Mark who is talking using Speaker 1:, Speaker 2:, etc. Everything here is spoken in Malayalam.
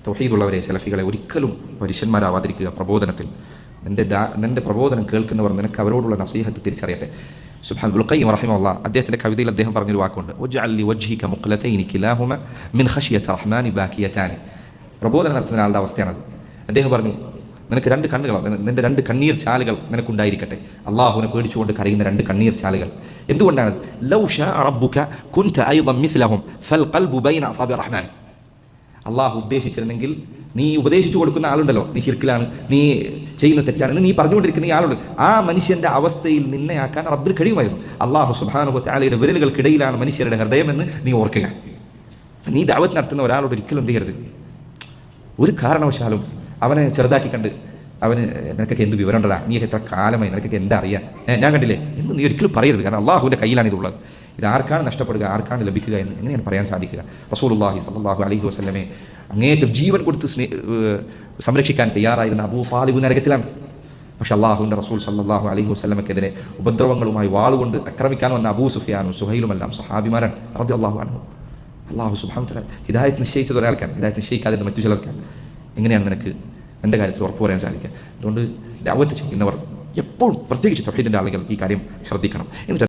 Speaker 1: തൗഹീദുള്ളവരെ, സലഫികളെ, ഒരിക്കലും പരുഷന്മാരാവാതിരിക്കുക പ്രബോധനത്തിൽ. നിന്റെ പ്രബോധനം കേൾക്കുന്നവർ നിനക്ക് അവരോടുള്ള നസീഹത്ത് തിരിച്ചറിയട്ടെ. സുബ്ഹാനല്ലാഹ് ഖയ്യിം റഹിമഹുല്ലാഹ് അദ്ദേഹത്തിൻ്റെ കവിതയിൽ അദ്ദേഹം പറഞ്ഞൊരു വാക്കുണ്ട്, വജ്അൽ ലിവജ്ഹിക മുഖ്ലതൈനി കിലാഹുമ മിൻ ഖശിയത്തി റഹ്മാനി ബാക്കിയതാനി. പ്രബോധനം നടത്തുന്ന ആളുടെ അവസ്ഥയാണത്. അദ്ദേഹം പറഞ്ഞു, നിനക്ക് രണ്ട് കണ്ണുകളാണ്, നിന്റെ രണ്ട് കണ്ണീർ ചാലുകൾ നിനക്കുണ്ടായിരിക്കട്ടെ. അള്ളാഹുവിനെ പേടിച്ചുകൊണ്ട് കരയുന്ന രണ്ട് കണ്ണീർ ചാലുകൾ. എന്തുകൊണ്ടാണ്? ലൗ ശാഅ റബ്ബുക കുൻത അയ്ളൻ മിസ്ലഹും ഫൽ ഖൽബു ബൈന അസാബി റഹ്മാൻ. അള്ളാഹു ഉദ്ദേശിച്ചിരുന്നെങ്കിൽ, നീ ഉപദേശിച്ചു കൊടുക്കുന്ന ആളുണ്ടല്ലോ, നീ ശിർക്കിലാണ്, നീ ചെയ്യുന്ന തെറ്റാണ്, നീ പറഞ്ഞുകൊണ്ടിരിക്കുന്ന ഈ ആളുണ്ട്, ആ മനുഷ്യന്റെ അവസ്ഥയിൽ നിന്നെ ആക്കാൻ റബ്ബിന് കഴിയുമായിരുന്നു. അള്ളാഹു സുബ്ഹാനഹു വ തആലയുടെ വിരലുകൾക്കിടയിലാണ് മനുഷ്യരുടെ ഹൃദയമെന്ന് നീ ഓർക്കുക. നീ ദഅവത്ത് നടത്തുന്ന ഒരാളോട് ഒരിക്കലും എന്ത് ചെയ്യരുത്, ഒരു കാരണവശാലും അവനെ ചെറുതാക്കി കണ്ട് അവന് നിനക്കൊക്കെ എന്ത് വിവരം ഉണ്ടടാ, നീ എത്ര കാലമായി, നിനക്കൊക്കെ എന്താ അറിയാം, ഞാൻ കണ്ടില്ലേ എന്ന് നീ ഒരിക്കലും പറയരുത്. കാരണം അള്ളാഹുവിൻ്റെ കയ്യിലാണ് ഇതുള്ളത്. ഇത് ആർക്കാണ് നഷ്ടപ്പെടുക, ആർക്കാണ് ലഭിക്കുക എന്ന് എങ്ങനെയാണ് പറയാൻ സാധിക്കുക? റസൂലുള്ളാഹി സ്വല്ലല്ലാഹു അലൈഹി വസല്ലമയെ അങ്ങേയറ്റം ജീവൻ കൊടുത്ത് സംരക്ഷിക്കാൻ തയ്യാറായിരുന്ന അബൂ താലിബ് നരകത്തിലാണ്. പക്ഷെ അള്ളാഹുവിൻ്റെ റസൂൽ സ്വല്ലല്ലാഹു അലൈഹി വസല്ലമക്കെതിരെ ഉപദ്രവങ്ങളുമായി വാളുകൊണ്ട് ആക്രമിക്കാൻ വന്ന അബൂ സുഫിയാനും സുഹൈലുമെല്ലാം സഹാബിമാരാണ് റളിയല്ലാഹു അൻഹു. അള്ളാഹു സുബ്ഹാനഹു വ തആല ഹിദായത്ത് നിശ്ചയിച്ചത് ഒരാൾക്കാണ്, ഹിദായത്ത് നിശ്ചയിക്കാതിരുന്ന മറ്റു ചിലർക്കാണ്. എങ്ങനെയാണ് നിനക്ക് എൻ്റെ കാര്യത്തിൽ ഉറപ്പ് പറയാൻ സാധിക്കുക? അതുകൊണ്ട് ദഅവത്ത് ചെയ്യുന്നവർ എപ്പോഴും, പ്രത്യേകിച്ച് തൗഹീദിൻ്റെ ആളുകൾ, ഈ കാര്യം ശ്രദ്ധിക്കണം. എന്നിട്ട്